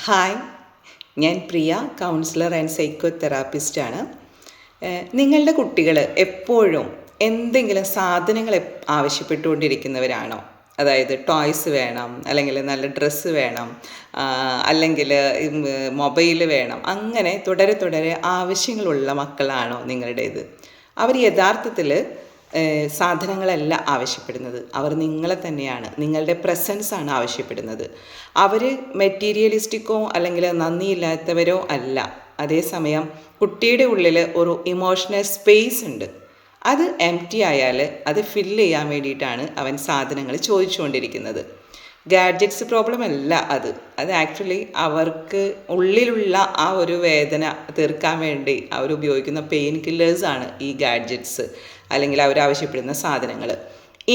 Hi, ഞാൻ പ്രിയ, councillor and psycho തെറാപ്പിസ്റ്റാണ്. നിങ്ങളുടെ കുട്ടികൾ എപ്പോഴും എന്തെങ്കിലും സാധനങ്ങൾ ആവശ്യപ്പെട്ടുകൊണ്ടിരിക്കുന്നവരാണോ? അതായത് ടോയ്സ് വേണം, അല്ലെങ്കിൽ നല്ല ഡ്രസ്സ് വേണം, അല്ലെങ്കിൽ മൊബൈൽ വേണം, അങ്ങനെ തുടരെ ആവശ്യങ്ങളുള്ള മക്കളാണോ നിങ്ങളുടേത്? അവർ യഥാർത്ഥത്തിൽ സാധനങ്ങളല്ല ആവശ്യപ്പെടുന്നത്. അവർ നിങ്ങളെ തന്നെയാണ്, നിങ്ങളുടെ പ്രസൻസാണ് ആവശ്യപ്പെടുന്നത്. അവർ മെറ്റീരിയലിസ്റ്റിക്കോ അല്ലെങ്കിൽ നന്ദിയില്ലാത്തവരോ അല്ല. അതേസമയം കുട്ടിയുടെ ഉള്ളിൽ ഒരു ഇമോഷണൽ സ്പേസ് ഉണ്ട്. അത് എംപ്റ്റി ആയാൽ അത് ഫില്ല് ചെയ്യാൻ വേണ്ടിയിട്ടാണ് അവൻ സാധനങ്ങൾ ചോദിച്ചുകൊണ്ടിരിക്കുന്നത്. ഗാഡ്ജറ്റ്സ് പ്രോബ്ലം അല്ല അത് ആക്ച്വലി അവർക്ക് ഉള്ളിലുള്ള ആ ഒരു വേദന തീർക്കാൻ വേണ്ടി അവർ ഉപയോഗിക്കുന്ന പെയിൻ കില്ലേഴ്സാണ് ഈ ഗാഡ്ജറ്റ്സ്, അല്ലെങ്കിൽ അവരാവശ്യപ്പെടുന്ന സാധനങ്ങൾ.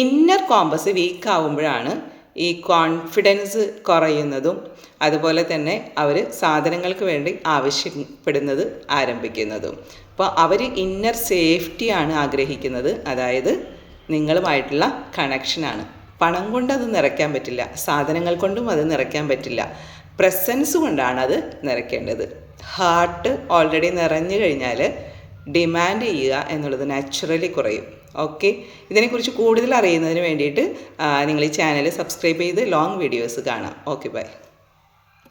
ഇന്നർ കോമ്പസ് വീക്ക് ആവുമ്പോഴാണ് ഈ കോൺഫിഡൻസ് കുറയുന്നതും അതുപോലെ തന്നെ അവർ സാധനങ്ങൾക്ക് വേണ്ടി ആവശ്യപ്പെടുന്നത് ആരംഭിക്കുന്നതും. അപ്പോൾ അവർ ഇന്നർ സേഫ്റ്റിയാണ് ആഗ്രഹിക്കുന്നത്, അതായത് നിങ്ങളുമായിട്ടുള്ള കണക്ഷനാണ്. പണം കൊണ്ട് അത് നിറയ്ക്കാൻ പറ്റില്ല, സാധനങ്ങൾ കൊണ്ടും അത് നിറയ്ക്കാൻ പറ്റില്ല, പ്രസൻസ് കൊണ്ടാണ് അത് നിറയ്ക്കേണ്ടത്. ഹാർട്ട് ഓൾറെഡി നിറഞ്ഞു കഴിഞ്ഞാൽ ഡിമാൻഡ് ചെയ്യുക എന്നുള്ളത് നാച്ചുറലി കുറയും. ഓക്കെ, ഇതിനെക്കുറിച്ച് കൂടുതൽ അറിയുന്നതിന് വേണ്ടിയിട്ട് നിങ്ങൾ ഈ ചാനൽ സബ്സ്ക്രൈബ് ചെയ്ത് ലോങ് വീഡിയോസ് കാണാം. Okay, by.